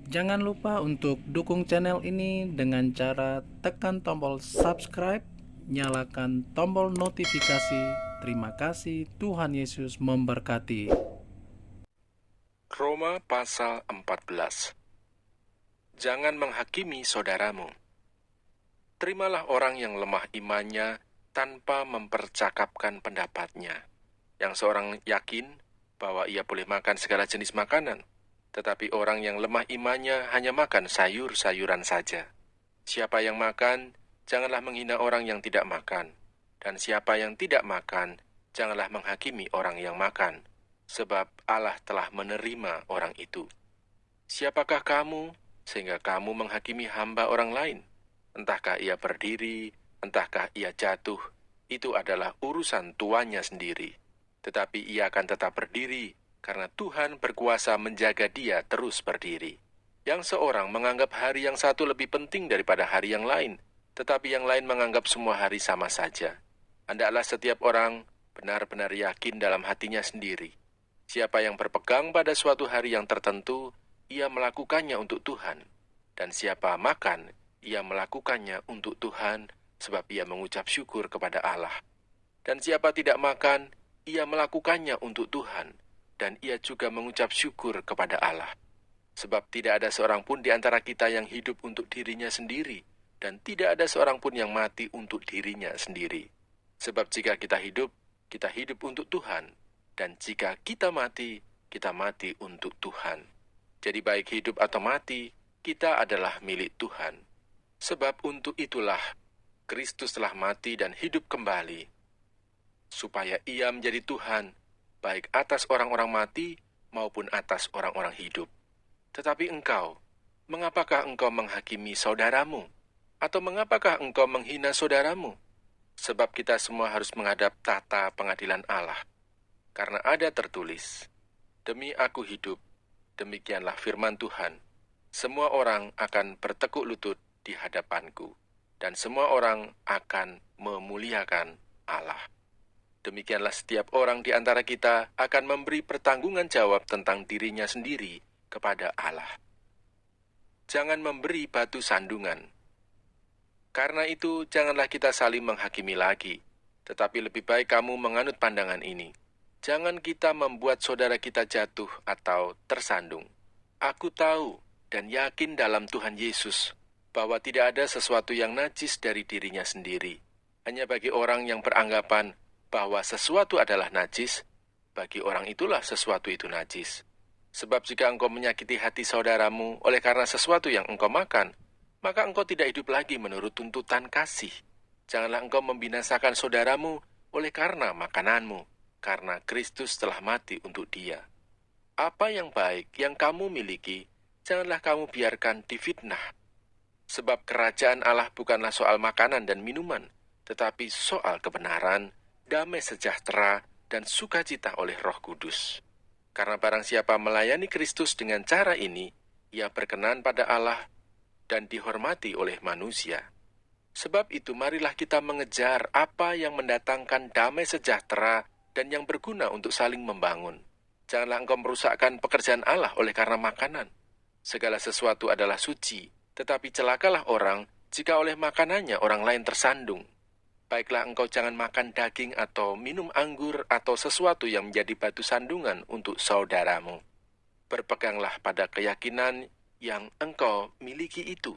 Jangan lupa untuk dukung channel ini dengan cara tekan tombol subscribe, nyalakan tombol notifikasi. Terima kasih, Tuhan Yesus memberkati. Roma pasal 14. Jangan menghakimi saudaramu. Terimalah orang yang lemah imannya tanpa mempercakapkan pendapatnya. Yang seorang yakin bahwa ia boleh makan segala jenis makanan, tetapi orang yang lemah imannya hanya makan sayur-sayuran saja. Siapa yang makan, janganlah menghina orang yang tidak makan. Dan siapa yang tidak makan, janganlah menghakimi orang yang makan, sebab Allah telah menerima orang itu. Siapakah kamu, sehingga kamu menghakimi hamba orang lain? Entahkah ia berdiri, entahkah ia jatuh, itu adalah urusan tuannya sendiri. Tetapi ia akan tetap berdiri, karena Tuhan berkuasa menjaga dia terus berdiri. Yang seorang menganggap hari yang satu lebih penting daripada hari yang lain, tetapi yang lain menganggap semua hari sama saja. Hendaklah setiap orang benar-benar yakin dalam hatinya sendiri. Siapa yang berpegang pada suatu hari yang tertentu, ia melakukannya untuk Tuhan. Dan siapa makan, ia melakukannya untuk Tuhan, sebab ia mengucap syukur kepada Allah. Dan siapa tidak makan, ia melakukannya untuk Tuhan, dan ia juga mengucap syukur kepada Allah. Sebab tidak ada seorang pun di antara kita yang hidup untuk dirinya sendiri, dan tidak ada seorang pun yang mati untuk dirinya sendiri. Sebab jika kita hidup untuk Tuhan, dan jika kita mati untuk Tuhan. Jadi baik hidup atau mati, kita adalah milik Tuhan. Sebab untuk itulah Kristus telah mati dan hidup kembali, supaya ia menjadi Tuhan, baik atas orang-orang mati maupun atas orang-orang hidup. Tetapi engkau, mengapakah engkau menghakimi saudaramu? Atau mengapakah engkau menghina saudaramu? Sebab kita semua harus menghadap tahta pengadilan Allah. Karena ada tertulis, demi aku hidup, demikianlah firman Tuhan. Semua orang akan bertekuk lutut di hadapanku, dan semua orang akan memuliakan Allah. Demikianlah setiap orang di antara kita akan memberi pertanggungan jawab tentang dirinya sendiri kepada Allah. Jangan memberi batu sandungan. Karena itu, janganlah kita saling menghakimi lagi, tetapi lebih baik kamu menganut pandangan ini. Jangan kita membuat saudara kita jatuh atau tersandung. Aku tahu dan yakin dalam Tuhan Yesus bahwa tidak ada sesuatu yang najis dari dirinya sendiri. Hanya bagi orang yang beranggapan bahwa sesuatu adalah najis, bagi orang itulah sesuatu itu najis. Sebab jika engkau menyakiti hati saudaramu oleh karena sesuatu yang engkau makan, maka engkau tidak hidup lagi menurut tuntutan kasih. Janganlah engkau membinasakan saudaramu oleh karena makananmu, karena Kristus telah mati untuk dia. Apa yang baik yang kamu miliki, janganlah kamu biarkan difitnah. Sebab kerajaan Allah bukanlah soal makanan dan minuman, tetapi soal kebenaran, damai sejahtera, dan sukacita oleh Roh Kudus. Karena barang siapa melayani Kristus dengan cara ini, ia berkenan pada Allah dan dihormati oleh manusia. Sebab itu marilah kita mengejar apa yang mendatangkan damai sejahtera dan yang berguna untuk saling membangun. Janganlah engkau merusakkan pekerjaan Allah oleh karena makanan. Segala sesuatu adalah suci, tetapi celakalah orang jika oleh makanannya orang lain tersandung. Baiklah engkau jangan makan daging atau minum anggur atau sesuatu yang menjadi batu sandungan untuk saudaramu. Berpeganglah pada keyakinan yang engkau miliki itu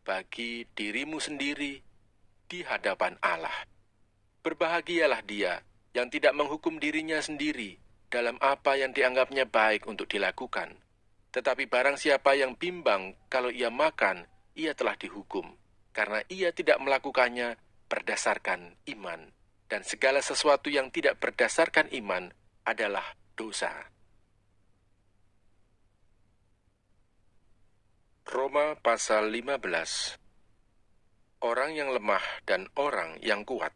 bagi dirimu sendiri di hadapan Allah. Berbahagialah dia yang tidak menghukum dirinya sendiri dalam apa yang dianggapnya baik untuk dilakukan. Tetapi barang siapa yang bimbang kalau ia makan, ia telah dihukum, karena ia tidak melakukannya berdasarkan iman. Dan segala sesuatu yang tidak berdasarkan iman adalah dosa. Roma pasal 15. Orang yang lemah dan orang yang kuat.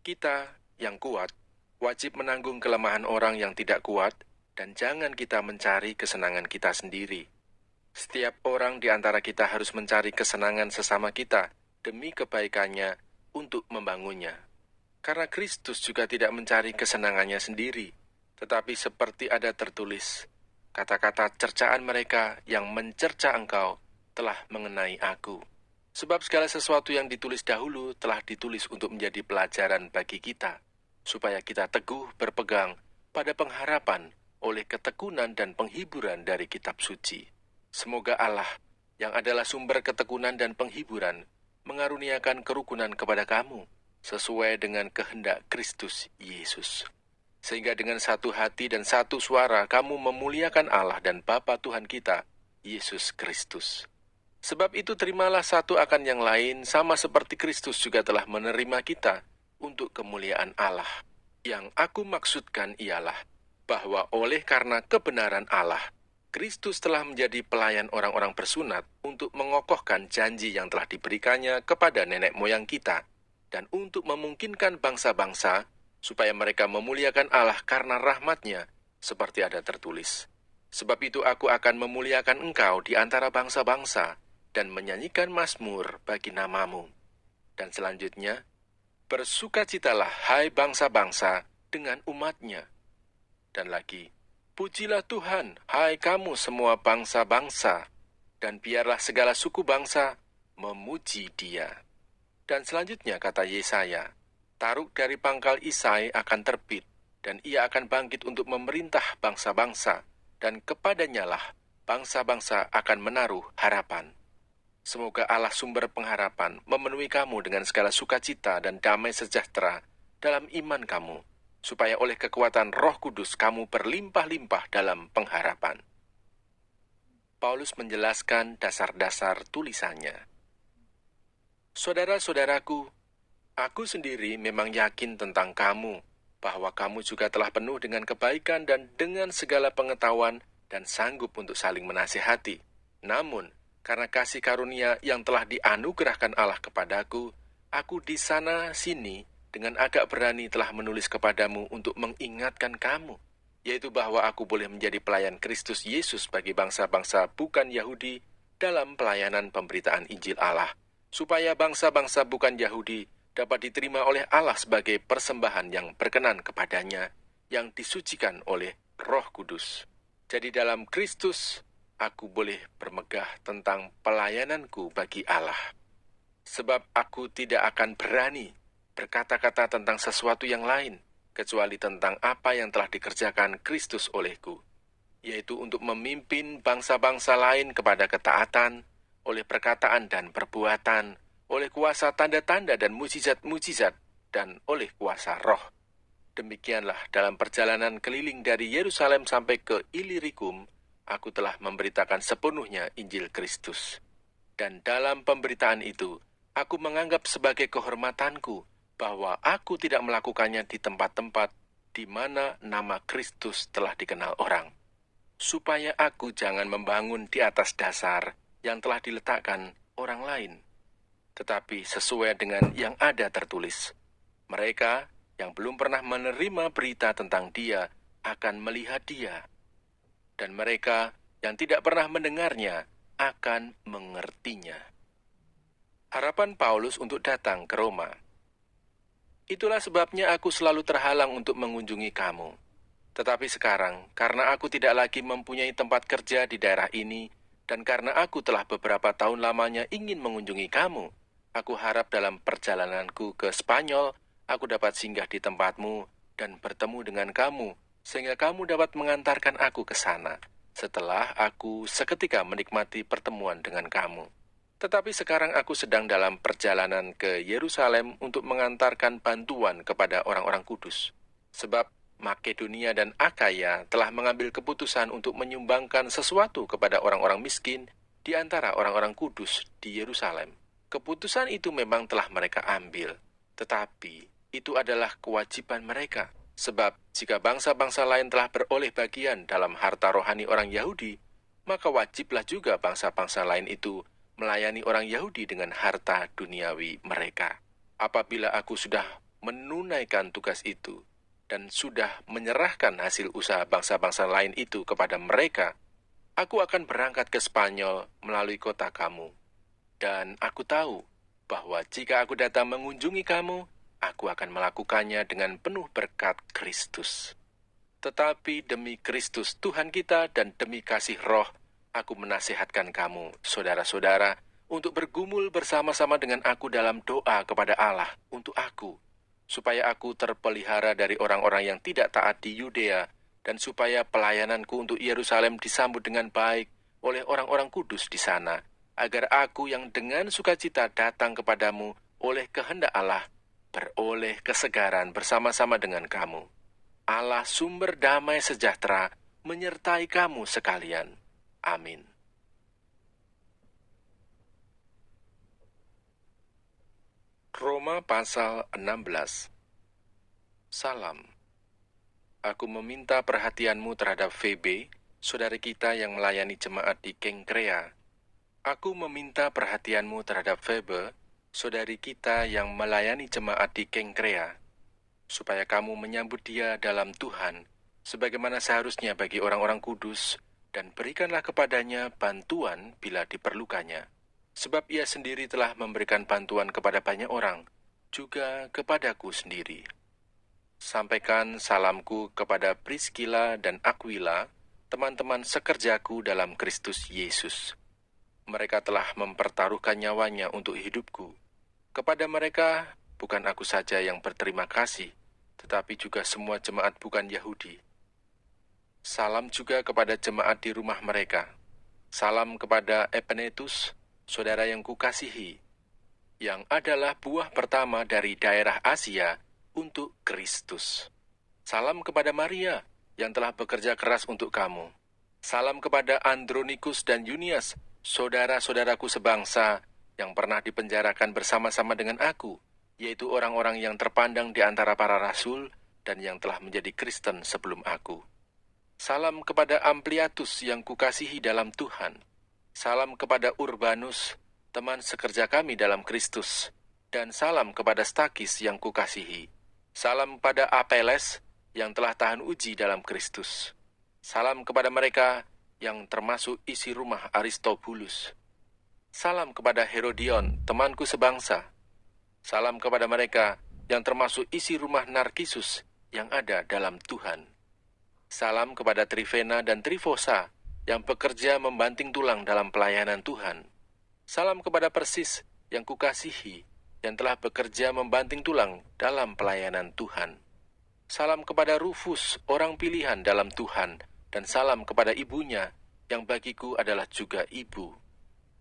Kita yang kuat wajib menanggung kelemahan orang yang tidak kuat, dan jangan kita mencari kesenangan kita sendiri. Setiap orang di antara kita harus mencari kesenangan sesama kita demi kebaikannya untuk membangunnya. Karena Kristus juga tidak mencari kesenangannya sendiri, tetapi seperti ada tertulis, kata-kata cercaan mereka yang mencerca engkau telah mengenai aku. Sebab segala sesuatu yang ditulis dahulu telah ditulis untuk menjadi pelajaran bagi kita, supaya kita teguh berpegang pada pengharapan oleh ketekunan dan penghiburan dari kitab suci. Semoga Allah, yang adalah sumber ketekunan dan penghiburan, mengaruniakan kerukunan kepada kamu, sesuai dengan kehendak Kristus Yesus. Sehingga dengan satu hati dan satu suara kamu memuliakan Allah dan Bapa Tuhan kita, Yesus Kristus. Sebab itu terimalah satu akan yang lain, sama seperti Kristus juga telah menerima kita untuk kemuliaan Allah. Yang aku maksudkan ialah bahwa oleh karena kebenaran Allah, Kristus telah menjadi pelayan orang-orang bersunat untuk mengokohkan janji yang telah diberikannya kepada nenek moyang kita, dan untuk memungkinkan bangsa-bangsa supaya mereka memuliakan Allah karena rahmat-Nya, seperti ada tertulis. Sebab itu aku akan memuliakan engkau di antara bangsa-bangsa, dan menyanyikan mazmur bagi namamu. Dan selanjutnya, bersukacitalah hai bangsa-bangsa dengan umat-Nya. Dan lagi, pujilah Tuhan, hai kamu semua bangsa-bangsa, dan biarlah segala suku bangsa memuji Dia. Dan selanjutnya kata Yesaya, taruk dari pangkal Isai akan terbit, dan ia akan bangkit untuk memerintah bangsa-bangsa, dan kepadanya lah bangsa-bangsa akan menaruh harapan. Semoga Allah sumber pengharapan memenuhi kamu dengan segala sukacita dan damai sejahtera dalam iman kamu, supaya oleh kekuatan Roh Kudus kamu berlimpah-limpah dalam pengharapan. Paulus menjelaskan dasar-dasar tulisannya. Saudara-saudaraku, aku sendiri memang yakin tentang kamu, bahwa kamu juga telah penuh dengan kebaikan dan dengan segala pengetahuan dan sanggup untuk saling menasihati. Namun, karena kasih karunia yang telah dianugerahkan Allah kepadaku, aku di sana sini dengan agak berani telah menulis kepadamu untuk mengingatkan kamu, yaitu bahwa aku boleh menjadi pelayan Kristus Yesus bagi bangsa-bangsa bukan Yahudi dalam pelayanan pemberitaan Injil Allah, supaya bangsa-bangsa bukan Yahudi dapat diterima oleh Allah sebagai persembahan yang berkenan kepadanya, yang disucikan oleh Roh Kudus. Jadi dalam Kristus, aku boleh bermegah tentang pelayananku bagi Allah. Sebab aku tidak akan berani berkata-kata tentang sesuatu yang lain, kecuali tentang apa yang telah dikerjakan Kristus olehku, yaitu untuk memimpin bangsa-bangsa lain kepada ketaatan, oleh perkataan dan perbuatan, oleh kuasa tanda-tanda dan mujizat-mujizat, dan oleh kuasa roh. Demikianlah dalam perjalanan keliling dari Yerusalem sampai ke Ilirikum, aku telah memberitakan sepenuhnya Injil Kristus. Dan dalam pemberitaan itu, aku menganggap sebagai kehormatanku bahwa aku tidak melakukannya di tempat-tempat di mana nama Kristus telah dikenal orang, supaya aku jangan membangun di atas dasar yang telah diletakkan orang lain, tetapi sesuai dengan yang ada tertulis. Mereka yang belum pernah menerima berita tentang Dia akan melihat Dia, dan mereka yang tidak pernah mendengarnya akan mengertinya. Harapan Paulus untuk datang ke Roma. Itulah sebabnya aku selalu terhalang untuk mengunjungi kamu. Tetapi sekarang, karena aku tidak lagi mempunyai tempat kerja di daerah ini, dan karena aku telah beberapa tahun lamanya ingin mengunjungi kamu, aku harap dalam perjalananku ke Spanyol, aku dapat singgah di tempatmu dan bertemu dengan kamu, sehingga kamu dapat mengantarkan aku ke sana, setelah aku seketika menikmati pertemuan dengan kamu. Tetapi sekarang aku sedang dalam perjalanan ke Yerusalem untuk mengantarkan bantuan kepada orang-orang kudus. Sebab Makedonia dan Akaya telah mengambil keputusan untuk menyumbangkan sesuatu kepada orang-orang miskin di antara orang-orang kudus di Yerusalem. Keputusan itu memang telah mereka ambil, tetapi itu adalah kewajiban mereka. Sebab jika bangsa-bangsa lain telah beroleh bagian dalam harta rohani orang Yahudi, maka wajiblah juga bangsa-bangsa lain itu melayani orang Yahudi dengan harta duniawi mereka. Apabila aku sudah menunaikan tugas itu dan sudah menyerahkan hasil usaha bangsa-bangsa lain itu kepada mereka, aku akan berangkat ke Spanyol melalui kota kamu. Dan aku tahu bahwa jika aku datang mengunjungi kamu, aku akan melakukannya dengan penuh berkat Kristus. Tetapi demi Kristus Tuhan kita dan demi kasih Roh, aku menasihatkan kamu, saudara-saudara, untuk bergumul bersama-sama dengan aku dalam doa kepada Allah untuk aku, supaya aku terpelihara dari orang-orang yang tidak taat di Yudea, dan supaya pelayananku untuk Yerusalem disambut dengan baik oleh orang-orang kudus di sana, agar aku yang dengan sukacita datang kepadamu oleh kehendak Allah, beroleh kesegaran bersama-sama dengan kamu. Allah sumber damai sejahtera menyertai kamu sekalian. Amin. Roma pasal 16. Salam. Aku meminta perhatianmu terhadap Febe, saudari kita yang melayani jemaat di Kengkrea. Aku meminta perhatianmu terhadap Febe, saudari kita yang melayani jemaat di Kengkrea, supaya kamu menyambut dia dalam Tuhan, sebagaimana seharusnya bagi orang-orang kudus, dan berikanlah kepadanya bantuan bila diperlukannya. Sebab ia sendiri telah memberikan bantuan kepada banyak orang, juga kepadaku sendiri. Sampaikan salamku kepada Priskila dan Aquila, teman-teman sekerjaku dalam Kristus Yesus. Mereka telah mempertaruhkan nyawanya untuk hidupku. Kepada mereka, bukan aku saja yang berterima kasih, tetapi juga semua jemaat bukan Yahudi. Salam juga kepada jemaat di rumah mereka. Salam kepada Epenetus, saudara yang kukasihi, yang adalah buah pertama dari daerah Asia untuk Kristus. Salam kepada Maria, yang telah bekerja keras untuk kamu. Salam kepada Andronikus dan Yunias, saudara-saudaraku sebangsa, yang pernah dipenjarakan bersama-sama dengan aku, yaitu orang-orang yang terpandang di antara para rasul, dan yang telah menjadi Kristen sebelum aku. Salam kepada Ampliatus yang kukasihi dalam Tuhan. Salam kepada Urbanus, teman sekerja kami dalam Kristus, dan salam kepada Stakis yang kukasihi. Salam kepada Apeles yang telah tahan uji dalam Kristus. Salam kepada mereka yang termasuk isi rumah Aristobulus. Salam kepada Herodion, temanku sebangsa. Salam kepada mereka yang termasuk isi rumah Narkisus yang ada dalam Tuhan. Salam kepada Trifena dan Trifosa, yang bekerja membanting tulang dalam pelayanan Tuhan. Salam kepada Persis yang kukasihi, yang telah bekerja membanting tulang dalam pelayanan Tuhan. Salam kepada Rufus, orang pilihan dalam Tuhan, dan salam kepada ibunya, yang bagiku adalah juga ibu.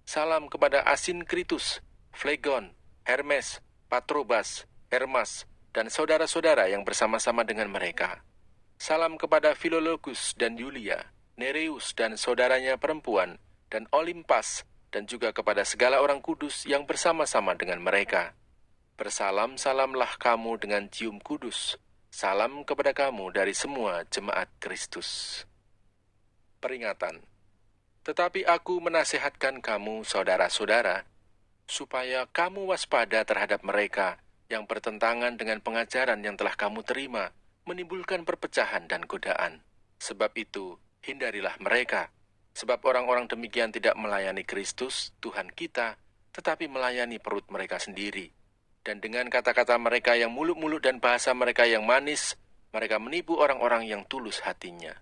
Salam kepada Asinkritus, Flegon, Hermes, Patrobas, Hermas, dan saudara-saudara yang bersama-sama dengan mereka. Salam kepada Filologus dan Yulia, Nereus dan saudaranya perempuan, dan Olimpas, dan juga kepada segala orang kudus yang bersama-sama dengan mereka. Bersalam-salamlah kamu dengan cium kudus. Salam kepada kamu dari semua jemaat Kristus. Peringatan. Tetapi aku menasihatkan kamu, saudara-saudara, supaya kamu waspada terhadap mereka yang bertentangan dengan pengajaran yang telah kamu terima, menimbulkan perpecahan dan godaan. Sebab itu, hindarilah mereka, sebab orang-orang demikian tidak melayani Kristus, Tuhan kita, tetapi melayani perut mereka sendiri. Dan dengan kata-kata mereka yang muluk-muluk dan bahasa mereka yang manis, mereka menipu orang-orang yang tulus hatinya.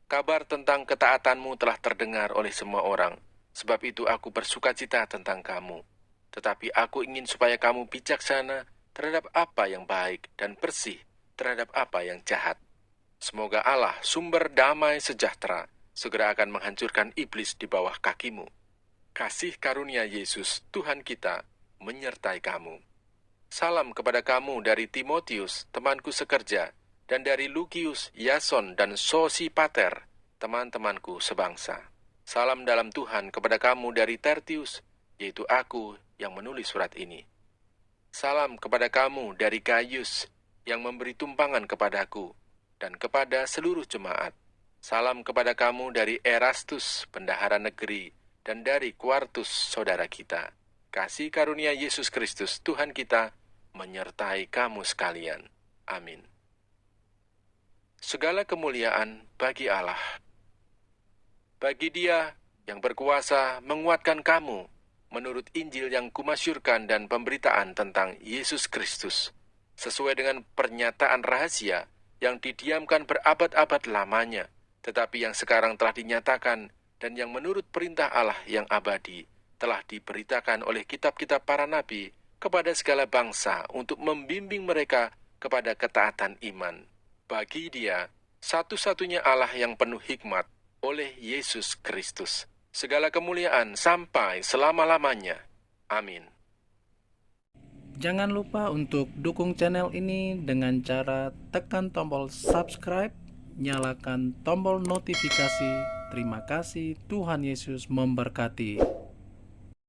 Kabar tentang ketaatanmu telah terdengar oleh semua orang, sebab itu aku bersukacita tentang kamu. Tetapi aku ingin supaya kamu bijaksana terhadap apa yang baik dan bersih terhadap apa yang jahat. Semoga Allah, sumber damai sejahtera, segera akan menghancurkan iblis di bawah kakimu. Kasih karunia Yesus, Tuhan kita, menyertai kamu. Salam kepada kamu dari Timotius, temanku sekerja, dan dari Lukius, Yason, dan Sosipater, teman-temanku sebangsa. Salam dalam Tuhan kepada kamu dari Tertius, yaitu aku yang menulis surat ini. Salam kepada kamu dari Gaius, yang memberi tumpangan kepadaku, dan kepada seluruh jemaat. Salam kepada kamu dari Erastus, bendahara negeri, dan dari Quartus, saudara kita. Kasih karunia Yesus Kristus, Tuhan kita, menyertai kamu sekalian. Amin. Segala kemuliaan bagi Allah. Bagi Dia yang berkuasa menguatkan kamu, menurut Injil yang kumasyurkan dan pemberitaan tentang Yesus Kristus, sesuai dengan pernyataan rahasia yang didiamkan berabad-abad lamanya, tetapi yang sekarang telah dinyatakan dan yang menurut perintah Allah yang abadi telah diberitakan oleh kitab-kitab para nabi kepada segala bangsa untuk membimbing mereka kepada ketaatan iman. Bagi Dia, satu-satunya Allah yang penuh hikmat, oleh Yesus Kristus, segala kemuliaan sampai selama-lamanya. Amin. Jangan lupa untuk dukung channel ini dengan cara tekan tombol subscribe, nyalakan tombol notifikasi. Terima kasih, Tuhan Yesus memberkati.